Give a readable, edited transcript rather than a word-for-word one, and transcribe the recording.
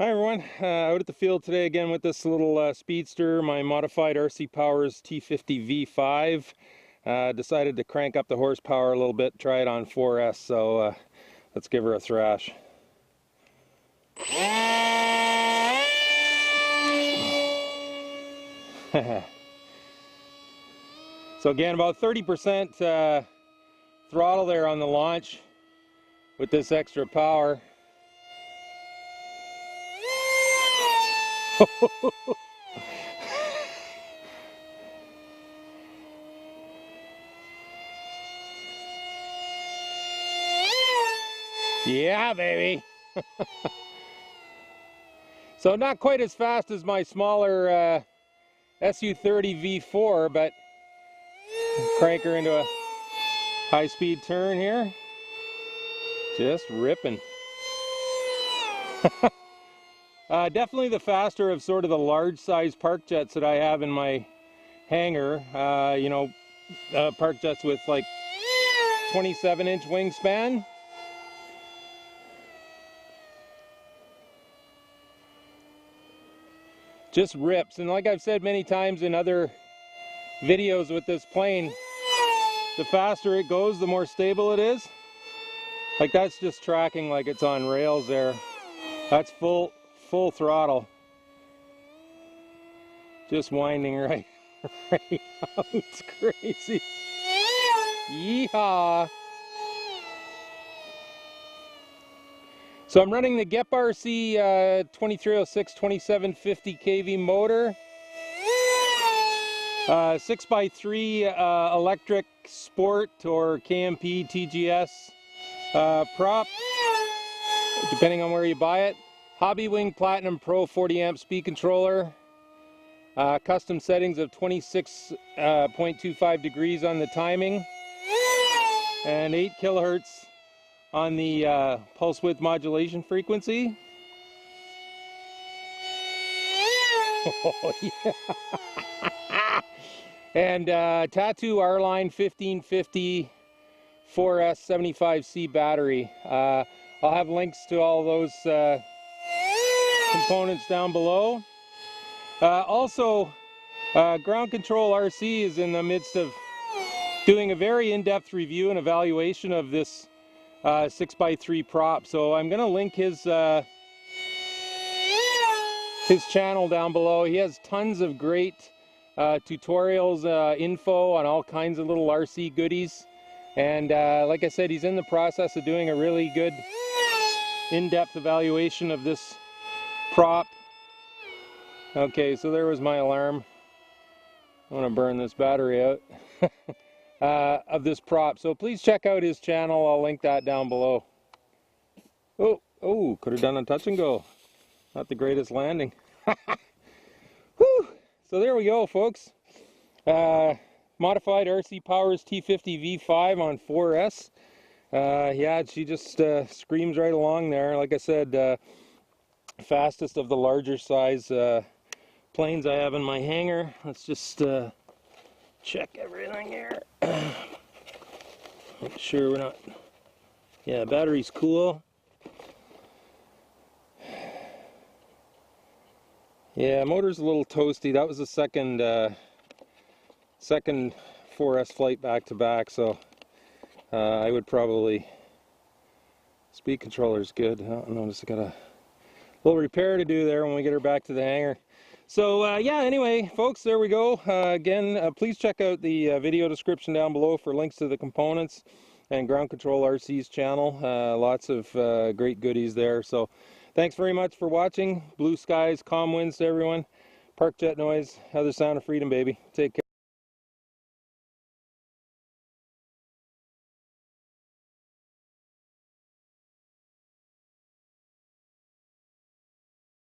Hi everyone, out at the field today again with this little speedster, my modified RC Powers T-50 V5. Decided to crank up the horsepower a little bit, try it on 4S, so let's give her a thrash. So again, about 30% throttle there on the launch with this extra power. Yeah, baby. So not quite as fast as my smaller SU30 V4, but crank her into a high-speed turn here. Just ripping. Definitely the faster of sort of the large size park jets that I have in my hangar. Park jets with like 27-inch wingspan. Just rips. And like I've said many times in other videos with this plane, the faster it goes, the more stable it is. Like that's just tracking like it's on rails there. That's full throttle. Just winding right out. It's crazy. Yeehaw. So I'm running the Gep RC 2306 2750 kV motor. 6x3 electric sport or KMP TGS prop, depending on where you buy it. Hobbywing Platinum Pro 40 amp speed controller. Custom settings of 26.25 degrees on the timing. And 8 kilohertz on the pulse width modulation frequency. Oh, yeah. And Tattoo R-Line 1550 4S 75C battery. I'll have links to all those components down below. Also, Ground Control RC is in the midst of doing a very in-depth review and evaluation of this 6x3 prop. So I'm going to link his channel down below. He has tons of great tutorials, info on all kinds of little RC goodies. And like I said, he's in the process of doing a really good in-depth evaluation of this prop. Okay, so there was my alarm. I want to burn this battery out. Of this prop. So please check out his channel. I'll link that down below. Oh, could have done a touch and go. Not the greatest landing. Whew. So there we go, folks. Modified RC Powers T-50 V5 on 4S. Yeah, she just screams right along there. Like I said, fastest of the larger size planes I have in my hangar. Let's just check everything here. Make sure we're not... Yeah, battery's cool. Yeah, motor's a little toasty. That was the second 4S flight back to back, so I would probably... Speed controller's good. I notice I got a little repair to do there when we get her back to the hangar. So yeah, anyway, folks, there we go. Again, please check out the video description down below for links to the components and Ground Control RC's channel. Lots of great goodies there. So thanks very much for watching. Blue skies, calm winds to everyone. Park jet noise, other sound of freedom, baby. Take care.